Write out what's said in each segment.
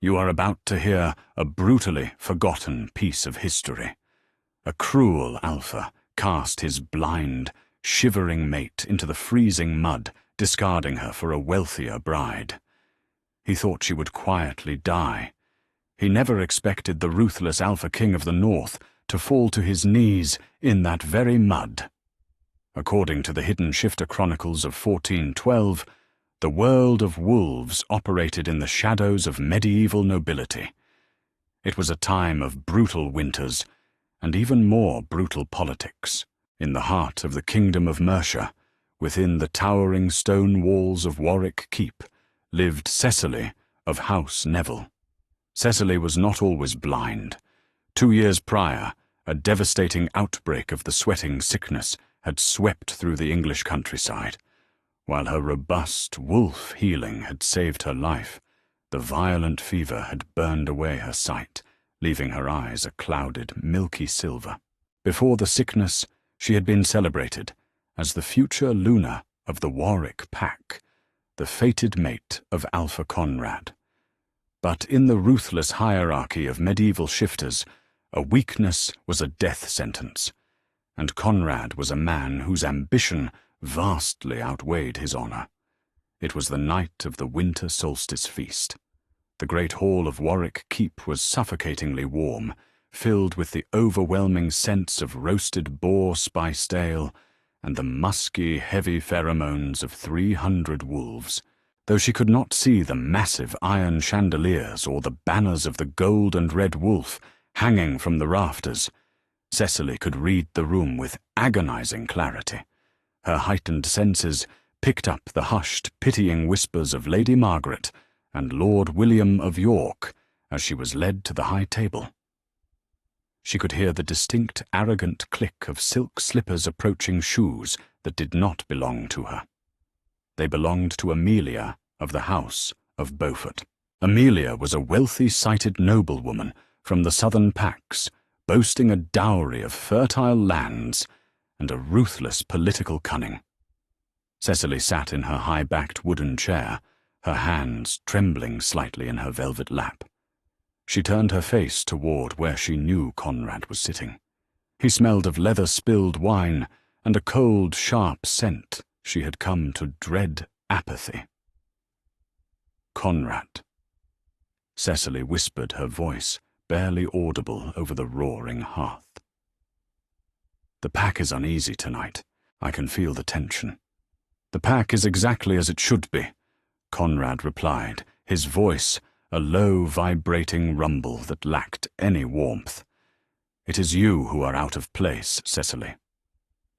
You are about to hear a brutally forgotten piece of history. A cruel alpha cast his blind, shivering mate into the freezing mud, discarding her for a wealthier bride. He thought she would quietly die. He never expected the ruthless Alpha King of the North to fall to his knees in that very mud. According to the hidden shifter chronicles of 1412, the world of wolves operated in the shadows of medieval nobility. It was a time of brutal winters, and even more brutal politics. In the heart of the kingdom of Mercia, within the towering stone walls of Warwick Keep, lived Cecily of House Neville. Cecily was not always blind. 2 years prior, a devastating outbreak of the sweating sickness had swept through the English countryside. While her robust wolf healing had saved her life, the violent fever had burned away her sight, leaving her eyes a clouded, milky silver. Before the sickness, she had been celebrated as the future Luna of the Warwick Pack, the fated mate of Alpha Conrad. But in the ruthless hierarchy of medieval shifters, a weakness was a death sentence, and Conrad was a man whose ambition vastly outweighed his honor. It was the night of the winter solstice feast. The great hall of Warwick Keep was suffocatingly warm, filled with the overwhelming scents of roasted boar spiced ale and the musky, heavy pheromones of 300 wolves. Though she could not see the massive iron chandeliers or the banners of the gold and red wolf hanging from the rafters, Cecily could read the room with agonizing clarity. Her heightened senses picked up the hushed, pitying whispers of Lady Margaret and Lord William of York as she was led to the high table. She could hear the distinct, arrogant click of silk slippers approaching shoes that did not belong to her. They belonged to Amelia of the House of Beaufort. Amelia was a wealthy-sighted noblewoman from the southern packs, boasting a dowry of fertile lands and a ruthless political cunning. Cecily sat in her high-backed wooden chair, her hands trembling slightly in her velvet lap. She turned her face toward where she knew Conrad was sitting. He smelled of leather-spilled wine and a cold, sharp scent she had come to dread apathy. Conrad. Cecily whispered, her voice barely audible over the roaring hearth. The pack is uneasy tonight. I can feel the tension. The pack is exactly as it should be, Conrad replied, his voice a low, vibrating rumble that lacked any warmth. It is you who are out of place, Cecily.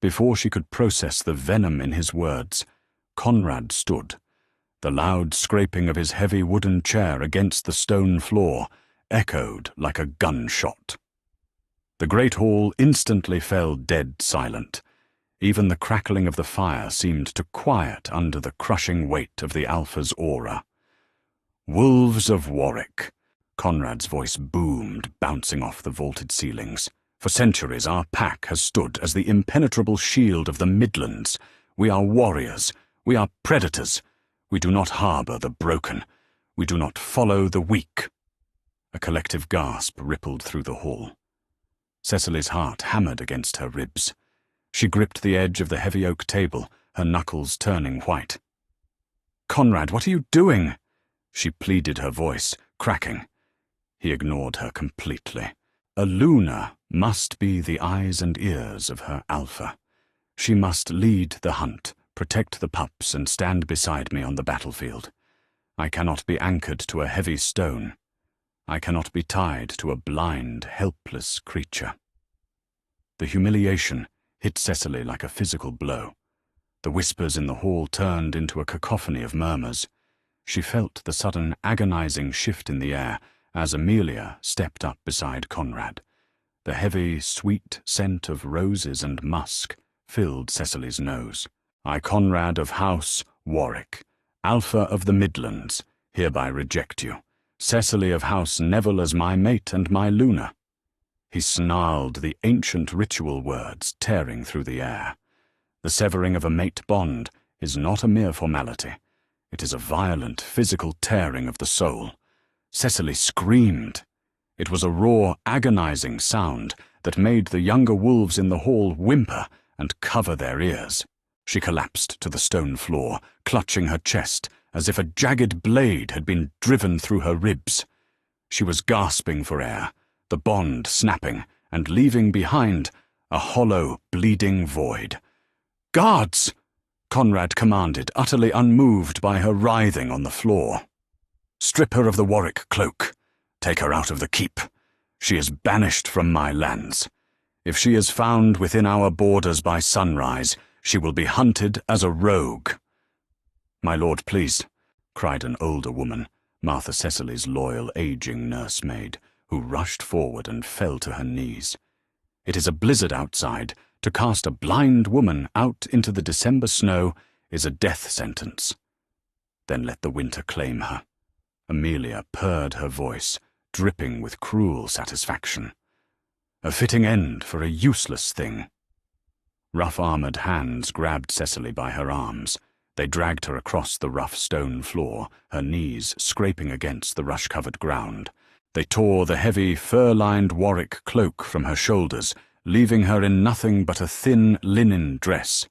Before she could process the venom in his words, Conrad stood. The loud scraping of his heavy wooden chair against the stone floor echoed like a gunshot. The great hall instantly fell dead silent. Even the crackling of the fire seemed to quiet under the crushing weight of the Alpha's aura. Wolves of Warwick, Conrad's voice boomed, bouncing off the vaulted ceilings. For centuries our pack has stood as the impenetrable shield of the Midlands. We are warriors. We are predators. We do not harbor the broken. We do not follow the weak. A collective gasp rippled through the hall. Cecily's heart hammered against her ribs. She gripped the edge of the heavy oak table, her knuckles turning white. "Conrad, what are you doing?" she pleaded, her voice cracking. He ignored her completely. A Luna must be the eyes and ears of her Alpha. She must lead the hunt, protect the pups, and stand beside me on the battlefield. I cannot be anchored to a heavy stone. I cannot be tied to a blind, helpless creature. The humiliation hit Cecily like a physical blow. The whispers in the hall turned into a cacophony of murmurs. She felt the sudden agonizing shift in the air as Amelia stepped up beside Conrad. The heavy, sweet scent of roses and musk filled Cecily's nose. I, Conrad of House Warwick, Alpha of the Midlands, hereby reject you. Cecily of House Neville as my mate and my Luna. He snarled the ancient ritual words tearing through the air. The severing of a mate bond is not a mere formality. It is a violent, physical tearing of the soul. Cecily screamed. It was a raw, agonizing sound that made the younger wolves in the hall whimper and cover their ears. She collapsed to the stone floor, clutching her chest as if a jagged blade had been driven through her ribs. She was gasping for air, the bond snapping and leaving behind a hollow, bleeding void. "Guards!" Conrad commanded, utterly unmoved by her writhing on the floor. "Strip her of the Warwick cloak. Take her out of the keep. She is banished from my lands. If she is found within our borders by sunrise, she will be hunted as a rogue." "My lord, please," cried an older woman, Martha Cecily's loyal, aging nursemaid, who rushed forward and fell to her knees. "It is a blizzard outside. To cast a blind woman out into the December snow is a death sentence. Then let the winter claim her." Amelia purred her voice, dripping with cruel satisfaction. "A fitting end for a useless thing." Rough-armored hands grabbed Cecily by her arms. They dragged her across the rough stone floor, her knees scraping against the rush-covered ground. They tore the heavy, fur-lined Warwick cloak from her shoulders, leaving her in nothing but a thin linen dress.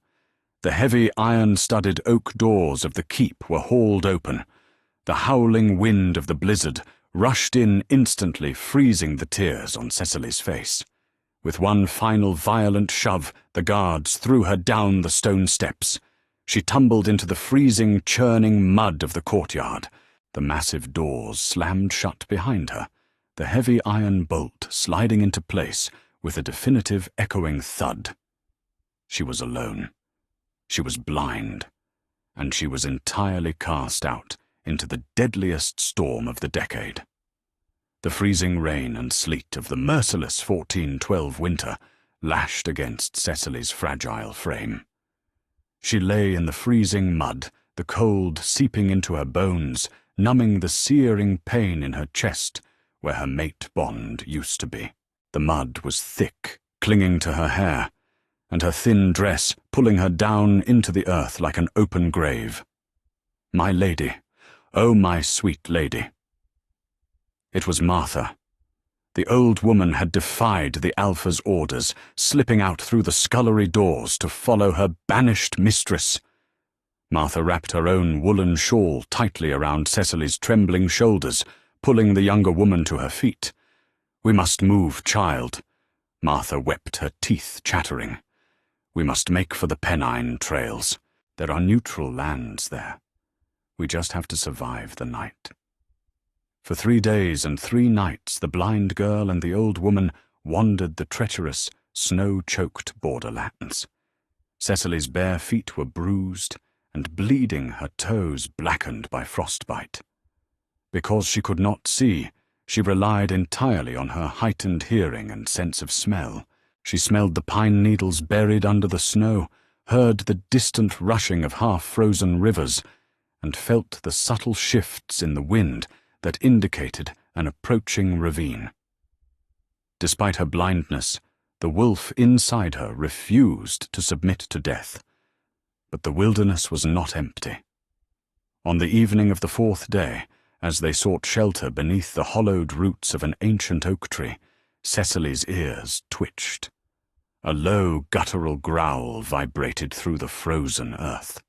The heavy iron-studded oak doors of the keep were hauled open. The howling wind of the blizzard rushed in instantly, freezing the tears on Cecily's face. With one final violent shove, the guards threw her down the stone steps. She tumbled into the freezing, churning mud of the courtyard. The massive doors slammed shut behind her, the heavy iron bolt sliding into place with a definitive echoing thud. She was alone. She was blind. And she was entirely cast out into the deadliest storm of the decade. The freezing rain and sleet of the merciless 1412 winter lashed against Cecily's fragile frame. She lay in the freezing mud, the cold seeping into her bones, numbing the searing pain in her chest where her mate bond used to be. The mud was thick, clinging to her hair, and her thin dress pulling her down into the earth like an open grave. "My lady, oh my sweet lady." It was Martha. The old woman had defied the Alpha's orders, slipping out through the scullery doors to follow her banished mistress. Martha wrapped her own woolen shawl tightly around Cecily's trembling shoulders, pulling the younger woman to her feet. "We must move, child." Martha wept, her teeth chattering. "We must make for the Pennine trails. There are neutral lands there. We just have to survive the night." For 3 days and 3 nights the blind girl and the old woman wandered the treacherous, snow-choked borderlands. Cecily's bare feet were bruised, and bleeding, her toes blackened by frostbite. Because she could not see, she relied entirely on her heightened hearing and sense of smell. She smelled the pine needles buried under the snow, heard the distant rushing of half-frozen rivers, and felt the subtle shifts in the wind that indicated an approaching ravine. Despite her blindness, the wolf inside her refused to submit to death. But the wilderness was not empty. On the evening of the 4th day, as they sought shelter beneath the hollowed roots of an ancient oak tree, Cecily's ears twitched. A low, guttural growl vibrated through the frozen earth.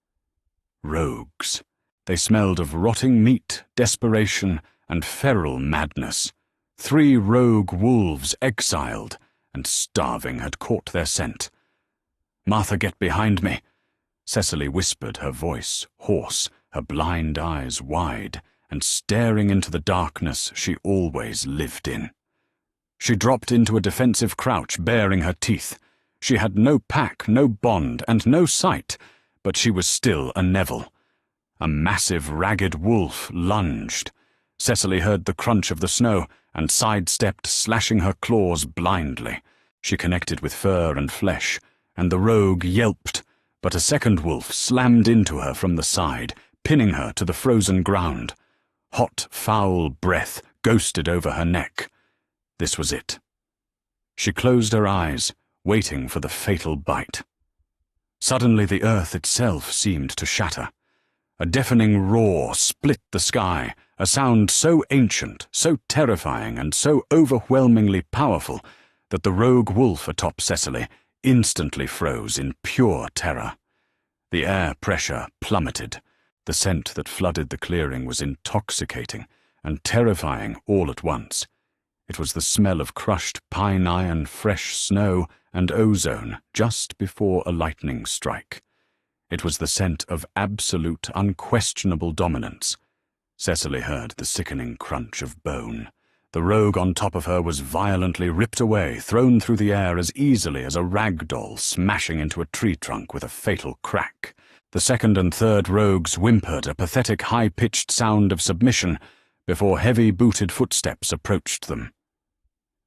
Rogues. They smelled of rotting meat, desperation, and feral madness. 3 rogue wolves, exiled and starving, had caught their scent. "Martha, get behind me," Cecily whispered, her voice hoarse, her blind eyes wide, and staring into the darkness she always lived in. She dropped into a defensive crouch, baring her teeth. She had no pack, no bond, and no sight, but she was still a Neville. A massive, ragged wolf lunged. Cecily heard the crunch of the snow and sidestepped, slashing her claws blindly. She connected with fur and flesh, and the rogue yelped, but a second wolf slammed into her from the side, pinning her to the frozen ground. Hot, foul breath ghosted over her neck. This was it. She closed her eyes, waiting for the fatal bite. Suddenly the earth itself seemed to shatter. A deafening roar split the sky, a sound so ancient, so terrifying, and so overwhelmingly powerful that the rogue wolf atop Cecily instantly froze in pure terror. The air pressure plummeted. The scent that flooded the clearing was intoxicating and terrifying all at once. It was the smell of crushed pine iron, fresh snow, and ozone just before a lightning strike. It was the scent of absolute, unquestionable dominance. Cecily heard the sickening crunch of bone. The rogue on top of her was violently ripped away, thrown through the air as easily as a rag doll smashing into a tree trunk with a fatal crack. The second and third rogues whimpered a pathetic high-pitched sound of submission before heavy-booted footsteps approached them.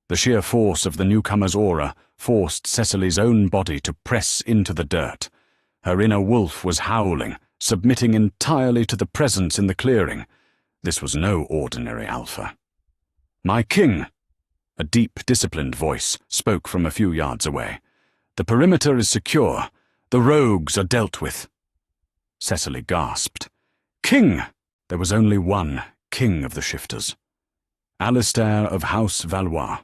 The sheer force of the newcomer's aura forced Cecily's own body to press into the dirt. Her inner wolf was howling, submitting entirely to the presence in the clearing. This was no ordinary alpha. "My king!" A deep, disciplined voice spoke from a few yards away. "The perimeter is secure. The rogues are dealt with." Cecily gasped. "King!" There was only one king of the shifters. Alistair of House Valois,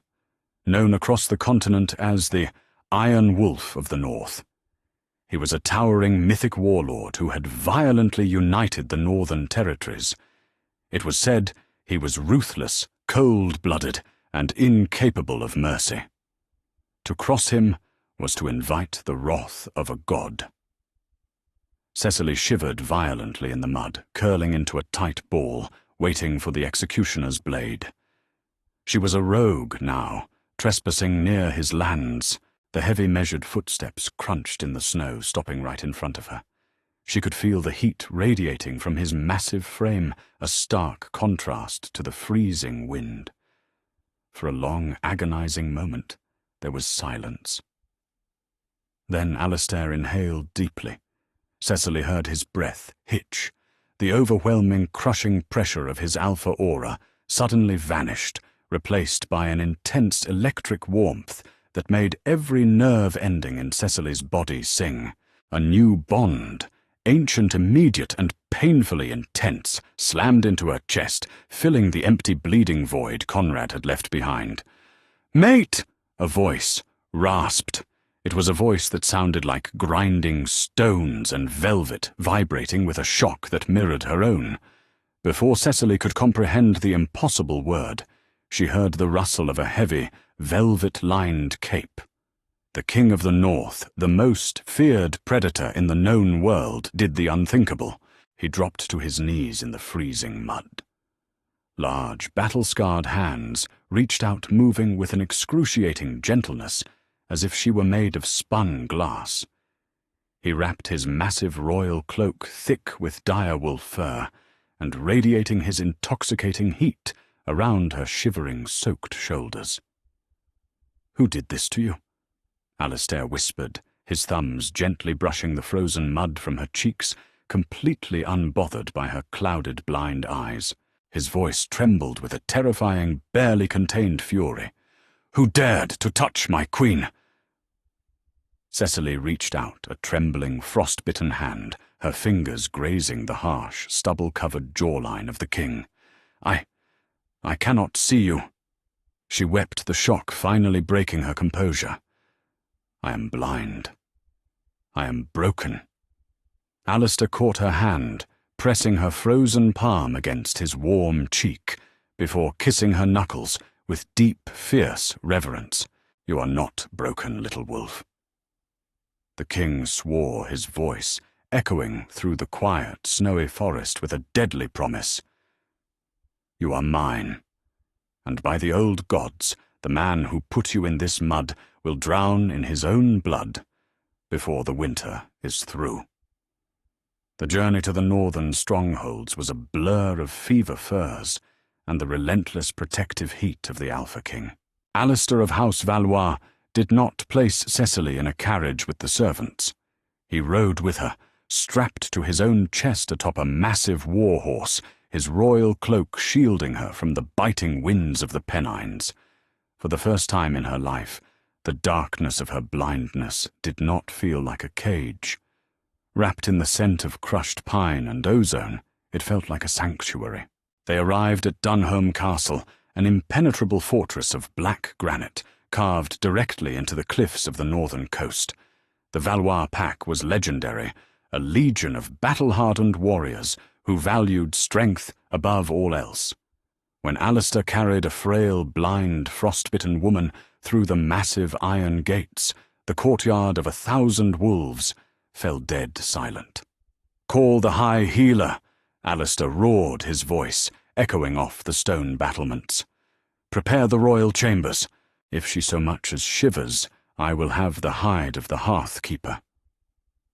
known across the continent as the Iron Wolf of the North. He was a towering mythic warlord who had violently united the northern territories. It was said he was ruthless, cold-blooded, and incapable of mercy. To cross him was to invite the wrath of a god. Cecily shivered violently in the mud, curling into a tight ball, waiting for the executioner's blade. She was a rogue now, trespassing near his lands. The heavy measured footsteps crunched in the snow, stopping right in front of her. She could feel the heat radiating from his massive frame, a stark contrast to the freezing wind. For a long, agonizing moment, there was silence. Then Alistair inhaled deeply. Cecily heard his breath hitch. The overwhelming, crushing pressure of his alpha aura suddenly vanished, replaced by an intense electric warmth that made every nerve ending in Cecily's body sing. A new bond, ancient, immediate, and painfully intense, slammed into her chest, filling the empty bleeding void Conrad had left behind. "Mate!" A voice rasped. It was a voice that sounded like grinding stones and velvet, vibrating with a shock that mirrored her own. Before Cecily could comprehend the impossible word, she heard the rustle of a heavy, velvet-lined cape. The King of the North, the most feared predator in the known world, did the unthinkable. He dropped to his knees in the freezing mud. Large, battle-scarred hands reached out, moving with an excruciating gentleness, as if she were made of spun glass. He wrapped his massive royal cloak thick with direwolf fur, and radiating his intoxicating heat around her shivering, soaked shoulders. "Who did this to you?" Alistair whispered, his thumbs gently brushing the frozen mud from her cheeks, completely unbothered by her clouded, blind eyes. His voice trembled with a terrifying, barely contained fury. "Who dared to touch my queen?" Cecily reached out a trembling, frost-bitten hand, her fingers grazing the harsh, stubble-covered jawline of the king. I cannot see you." She wept, the shock finally breaking her composure. "I am blind. I am broken." Alistair caught her hand, pressing her frozen palm against his warm cheek, before kissing her knuckles with deep, fierce reverence. "You are not broken, little wolf." The king swore, his voice echoing through the quiet, snowy forest with a deadly promise. "You are mine, and by the old gods, the man who put you in this mud will drown in his own blood before the winter is through." The journey to the northern strongholds was a blur of fever furs and the relentless protective heat of the Alpha King. Alistair of House Valois did not place Cecily in a carriage with the servants. He rode with her, strapped to his own chest atop a massive war horse, his royal cloak shielding her from the biting winds of the Pennines. For the first time in her life, the darkness of her blindness did not feel like a cage. Wrapped in the scent of crushed pine and ozone, it felt like a sanctuary. They arrived at Dunholm Castle, an impenetrable fortress of black granite, carved directly into the cliffs of the northern coast. The Valois pack was legendary, a legion of battle-hardened warriors who valued strength above all else. When Alistair carried a frail, blind, frost-bitten woman through the massive iron gates, the courtyard of 1,000 wolves fell dead silent. "Call the High Healer!" Alistair roared, his voice echoing off the stone battlements. "Prepare the royal chambers. If she so much as shivers, I will have the hide of the Hearth-keeper."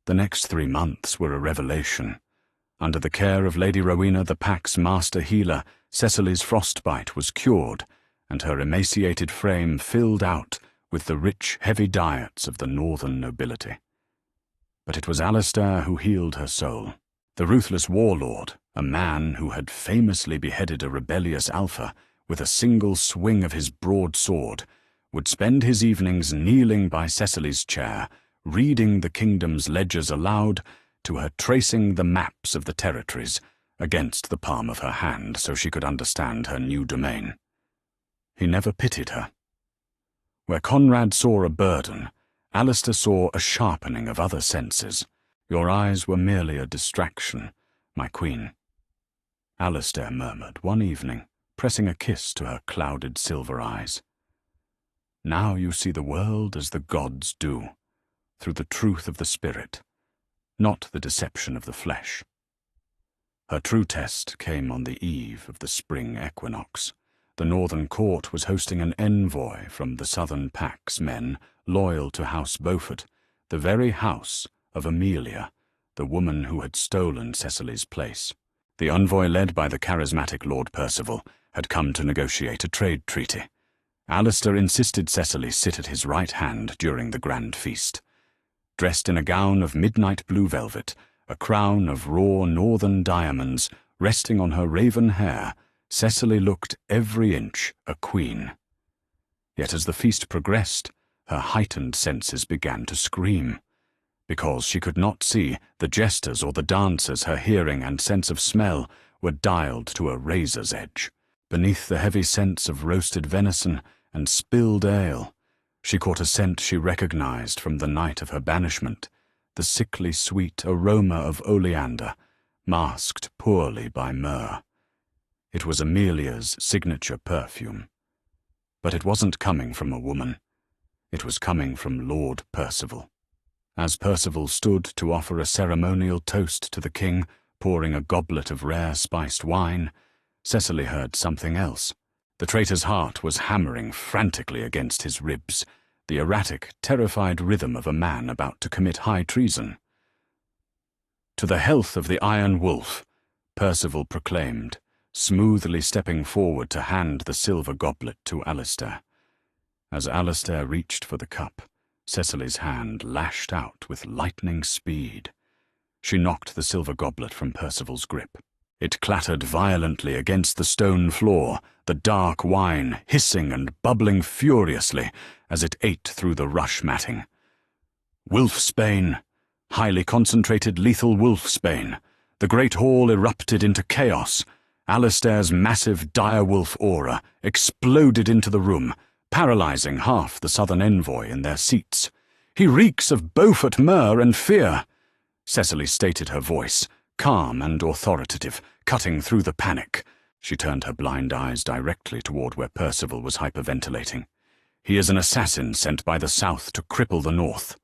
The next 3 months were a revelation. Under the care of Lady Rowena, the pack's master healer, Cecily's frostbite was cured, and her emaciated frame filled out with the rich, heavy diets of the northern nobility. But it was Alistair who healed her soul. The ruthless warlord, a man who had famously beheaded a rebellious alpha with a single swing of his broadsword, would spend his evenings kneeling by Cecily's chair, reading the kingdom's ledgers aloud, to her tracing the maps of the territories against the palm of her hand so she could understand her new domain. He never pitied her. Where Conrad saw a burden, Alistair saw a sharpening of other senses. "Your eyes were merely a distraction, my queen," Alistair murmured one evening, pressing a kiss to her clouded silver eyes. "Now you see the world as the gods do, through the truth of the spirit, not the deception of the flesh." Her true test came on the eve of the spring equinox. The northern court was hosting an envoy from the southern pack's men loyal to House Beaufort, the very house of Amelia, the woman who had stolen Cecily's place. The envoy, led by the charismatic Lord Percival, had come to negotiate a trade treaty. Alistair insisted Cecily sit at his right hand during the grand feast. Dressed in a gown of midnight blue velvet, a crown of raw northern diamonds resting on her raven hair, Cecily looked every inch a queen. Yet as the feast progressed, her heightened senses began to scream. Because she could not see the jesters or the dancers, her hearing and sense of smell were dialed to a razor's edge. Beneath the heavy scents of roasted venison and spilled ale, she caught a scent she recognized from the night of her banishment, the sickly sweet aroma of oleander, masked poorly by myrrh. It was Amelia's signature perfume. But it wasn't coming from a woman. It was coming from Lord Percival. As Percival stood to offer a ceremonial toast to the king, pouring a goblet of rare spiced wine, Cecily heard something else. The traitor's heart was hammering frantically against his ribs, the erratic, terrified rhythm of a man about to commit high treason. "To the health of the Iron Wolf," Percival proclaimed, smoothly stepping forward to hand the silver goblet to Alistair. As Alistair reached for the cup, Cecily's hand lashed out with lightning speed. She knocked the silver goblet from Percival's grip. It clattered violently against the stone floor, the dark wine hissing and bubbling furiously as it ate through the rush matting. Wolfsbane, highly concentrated lethal wolfsbane. The great hall erupted into chaos. Alistair's massive direwolf aura exploded into the room, paralyzing half the southern envoy in their seats. "He reeks of Beaufort myrrh and fear," Cecily stated, her voice calm and authoritative, cutting through the panic. She turned her blind eyes directly toward where Percival was hyperventilating. "He is an assassin sent by the south to cripple the north."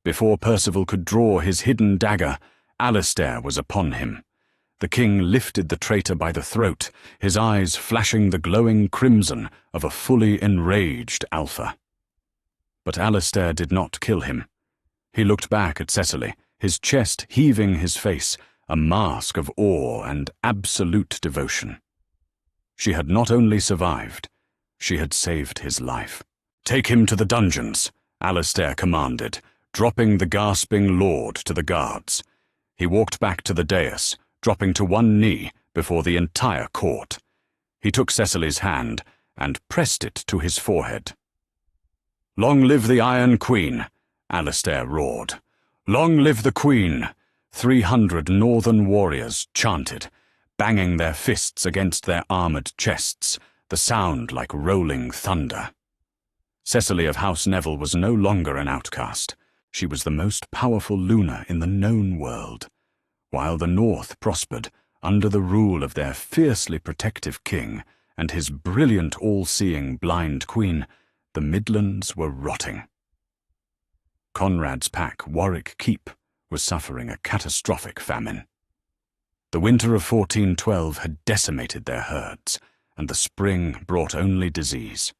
Before Percival could draw his hidden dagger, Alistair was upon him. The king lifted the traitor by the throat, his eyes flashing the glowing crimson of a fully enraged alpha. But Alistair did not kill him. He looked back at Cecily, his chest heaving, his face a mask of awe and absolute devotion. She had not only survived, she had saved his life. "Take him to the dungeons," Alistair commanded, dropping the gasping lord to the guards. He walked back to the dais, dropping to one knee before the entire court. He took Cecily's hand and pressed it to his forehead. "Long live the Iron Queen," Alistair roared. "Long live the Queen!" 300 northern warriors chanted, banging their fists against their armored chests, the sound like rolling thunder. Cecily of House Neville was no longer an outcast. She was the most powerful Luna in the known world. While the North prospered under the rule of their fiercely protective king and his brilliant all-seeing blind queen, the Midlands were rotting. Conrad's pack, Warwick Keep, was suffering a catastrophic famine. The winter of 1412 had decimated their herds, and the spring brought only disease.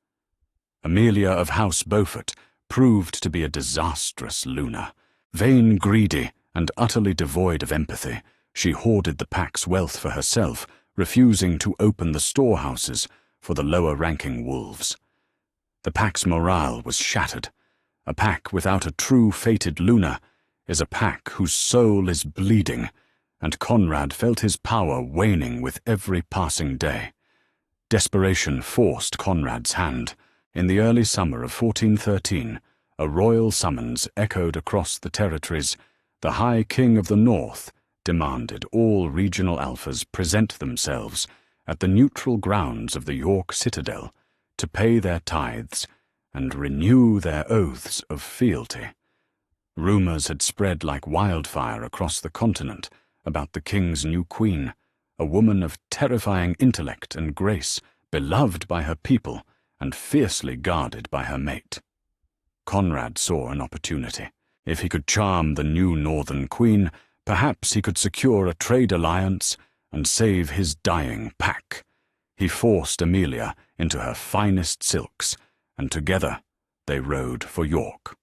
Amelia of House Beaufort proved to be a disastrous Luna. Vain, greedy, and utterly devoid of empathy, she hoarded the pack's wealth for herself, refusing to open the storehouses for the lower-ranking wolves. The pack's morale was shattered. A pack without a true fated Luna is a pack whose soul is bleeding, and Conrad felt his power waning with every passing day. Desperation forced Conrad's hand. In the early summer of 1413, a royal summons echoed across the territories. The High King of the North demanded all regional alphas present themselves at the neutral grounds of the York citadel to pay their tithes and renew their oaths of fealty. Rumours had spread like wildfire across the continent about the king's new queen, a woman of terrifying intellect and grace, beloved by her people and fiercely guarded by her mate. Conrad saw an opportunity. If he could charm the new northern queen, perhaps he could secure a trade alliance and save his dying pack. He forced Amelia into her finest silks, and together they rode for York.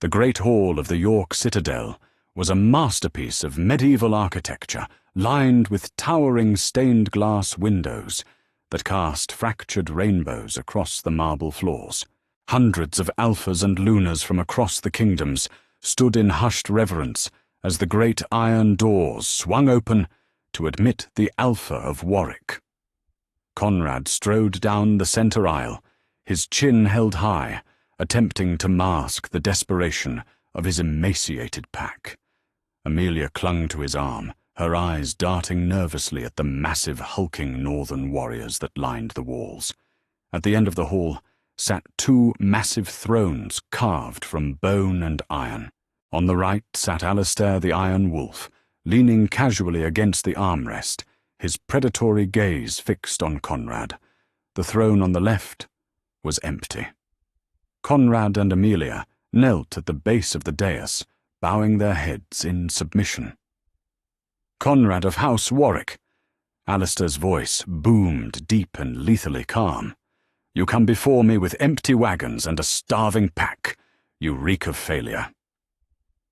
The great hall of the York citadel was a masterpiece of medieval architecture, lined with towering stained-glass windows that cast fractured rainbows across the marble floors. Hundreds of alphas and lunas from across the kingdoms stood in hushed reverence as the great iron doors swung open to admit the Alpha of Warwick. Conrad strode down the centre aisle, his chin held high, attempting to mask the desperation of his emaciated pack. Amelia clung to his arm, her eyes darting nervously at the massive, hulking northern warriors that lined the walls. At the end of the hall sat two massive thrones carved from bone and iron. On the right sat Alistair the Iron Wolf, leaning casually against the armrest, his predatory gaze fixed on Conrad. The throne on the left was empty. Conrad and Amelia knelt at the base of the dais, bowing their heads in submission. "Conrad of House Warwick," Alistair's voice boomed deep and lethally calm. "You come before me with empty wagons and a starving pack. You reek of failure."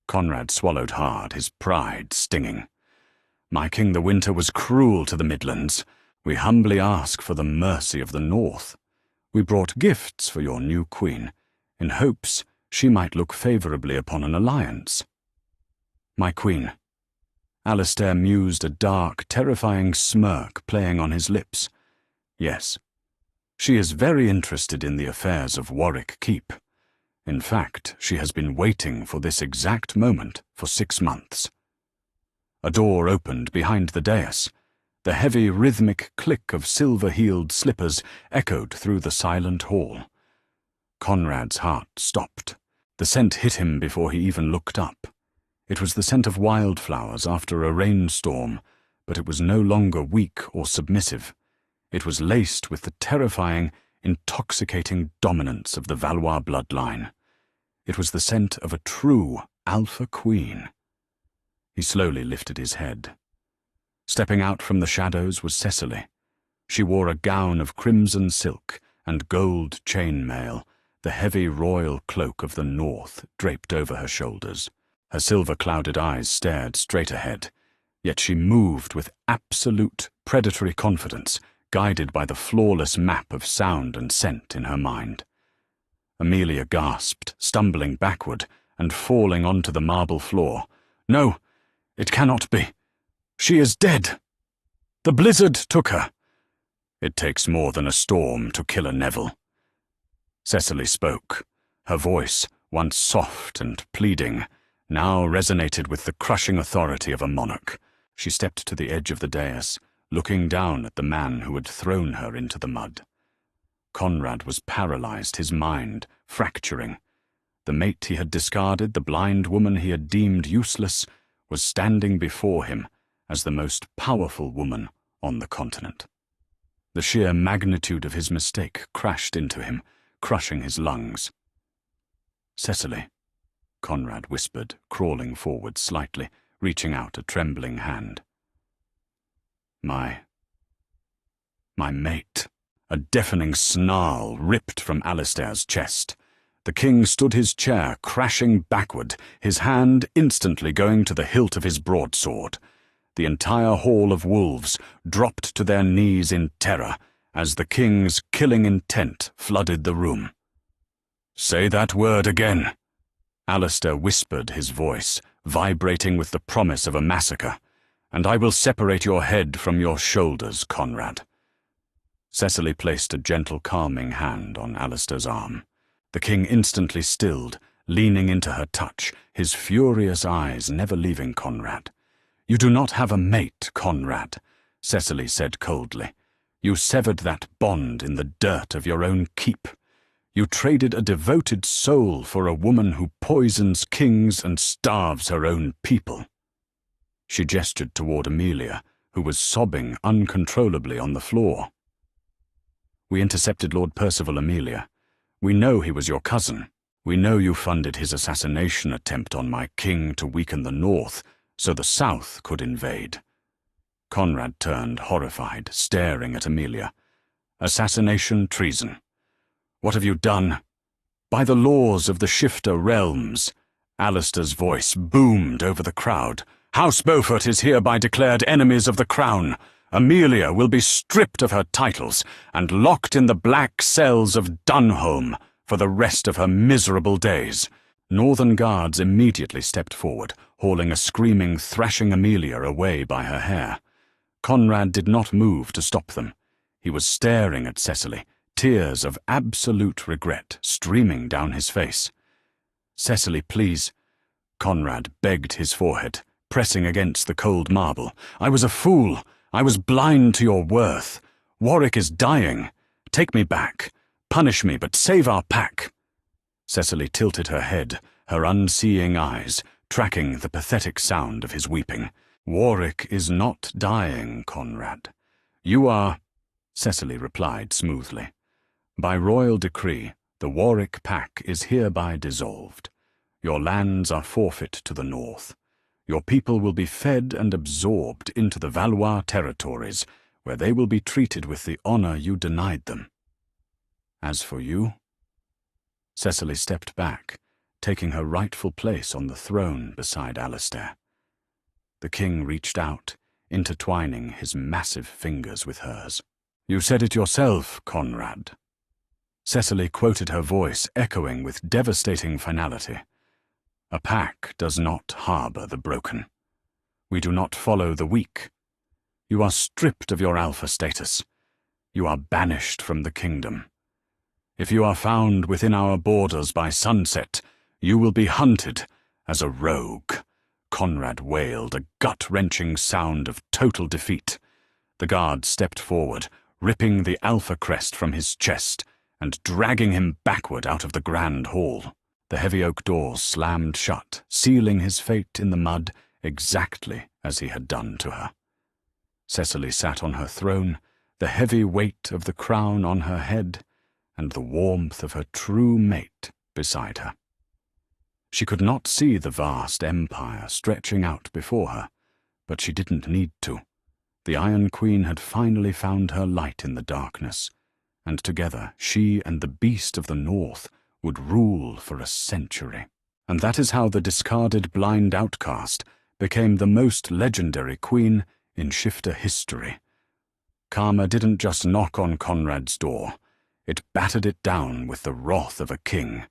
Conrad swallowed hard, his pride stinging. "My King the Winter was cruel to the Midlands. We humbly ask for the mercy of the North. We brought gifts for your new queen, in hopes she might look favourably upon an alliance." "My queen." Alistair mused, a dark, terrifying smirk playing on his lips. "Yes, she is very interested in the affairs of Warwick Keep. In fact, she has been waiting for this exact moment for 6 months." A door opened behind the dais. The heavy, rhythmic click of silver-heeled slippers echoed through the silent hall. Conrad's heart stopped. The scent hit him before he even looked up. It was the scent of wildflowers after a rainstorm, but it was no longer weak or submissive. It was laced with the terrifying, intoxicating dominance of the Valois bloodline. It was the scent of a true alpha queen. He slowly lifted his head. Stepping out from the shadows was Cecily. She wore a gown of crimson silk and gold chainmail, the heavy royal cloak of the North draped over her shoulders. Her silver-clouded eyes stared straight ahead, yet she moved with absolute predatory confidence, guided by the flawless map of sound and scent in her mind. Amelia gasped, stumbling backward and falling onto the marble floor. "No, it cannot be. She is dead. The blizzard took her." "It takes more than a storm to kill a Neville." Cecily spoke, her voice, once soft and pleading, now resonated with the crushing authority of a monarch. She stepped to the edge of the dais, looking down at the man who had thrown her into the mud. Conrad was paralyzed, his mind fracturing. The mate he had discarded, the blind woman he had deemed useless, was standing before him as the most powerful woman on the continent. The sheer magnitude of his mistake crashed into him, crushing his lungs. "Cecily," Conrad whispered, crawling forward slightly, reaching out a trembling hand. My mate." A deafening snarl ripped from Alistair's chest. The king stood his chair, crashing backward, his hand instantly going to the hilt of his broadsword. The entire hall of wolves dropped to their knees in terror as the king's killing intent flooded the room. "Say that word again," Alistair whispered, his voice vibrating with the promise of a massacre, "and I will separate your head from your shoulders, Conrad." Cecily placed a gentle, calming hand on Alistair's arm. The king instantly stilled, leaning into her touch, his furious eyes never leaving Conrad. "You do not have a mate, Conrad," Cecily said coldly. "You severed that bond in the dirt of your own keep. You traded a devoted soul for a woman who poisons kings and starves her own people." She gestured toward Amelia, who was sobbing uncontrollably on the floor. "We intercepted Lord Percival, Amelia. We know he was your cousin. We know you funded his assassination attempt on my king to weaken the North so the South could invade." Conrad turned, horrified, staring at Amelia. "Assassination, treason. What have you done?" "By the laws of the Shifter realms," Alistair's voice boomed over the crowd, "House Beaufort is hereby declared enemies of the crown. Amelia will be stripped of her titles and locked in the black cells of Dunholm for the rest of her miserable days." Northern guards immediately stepped forward, hauling a screaming, thrashing Amelia away by her hair. Conrad did not move to stop them. He was staring at Cecily, tears of absolute regret streaming down his face. "Cecily, please," Conrad begged his forehead, pressing against the cold marble. "I was a fool. I was blind to your worth. Warwick is dying. Take me back. Punish me, but save our pack." Cecily tilted her head, her unseeing eyes tracking the pathetic sound of his weeping. "Warwick is not dying, Conrad. You are—" Cecily replied smoothly. "By royal decree, the Warwick pack is hereby dissolved. Your lands are forfeit to the North. Your people will be fed and absorbed into the Valois territories, where they will be treated with the honor you denied them. As for you—" Cecily stepped back, taking her rightful place on the throne beside Alistair. The king reached out, intertwining his massive fingers with hers. "You said it yourself, Conrad." Cecily quoted her voice echoing with devastating finality. "A pack does not harbor the broken. We do not follow the weak. You are stripped of your alpha status. You are banished from the kingdom. If you are found within our borders by sunset, you will be hunted as a rogue." Conrad wailed, a gut-wrenching sound of total defeat. The guard stepped forward, ripping the alpha crest from his chest and dragging him backward out of the grand hall. The heavy oak doors slammed shut, sealing his fate in the mud exactly as he had done to her. Cecily sat on her throne, the heavy weight of the crown on her head, and the warmth of her true mate beside her. She could not see the vast empire stretching out before her, but she didn't need to. The Iron Queen had finally found her light in the darkness, and together she and the beast of the North would rule for a century. And that is how the discarded blind outcast became the most legendary queen in Shifter history. Karma didn't just knock on Conrad's door, it battered it down with the wrath of a king.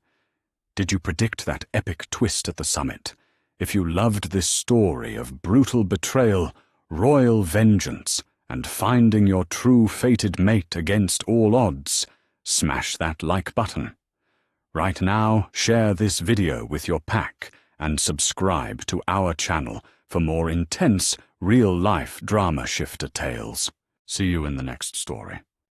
Did you predict that epic twist at the summit? If you loved this story of brutal betrayal, royal vengeance, and finding your true fated mate against all odds, smash that like button. Right now, share this video with your pack and subscribe to our channel for more intense, real-life drama shifter tales. See you in the next story.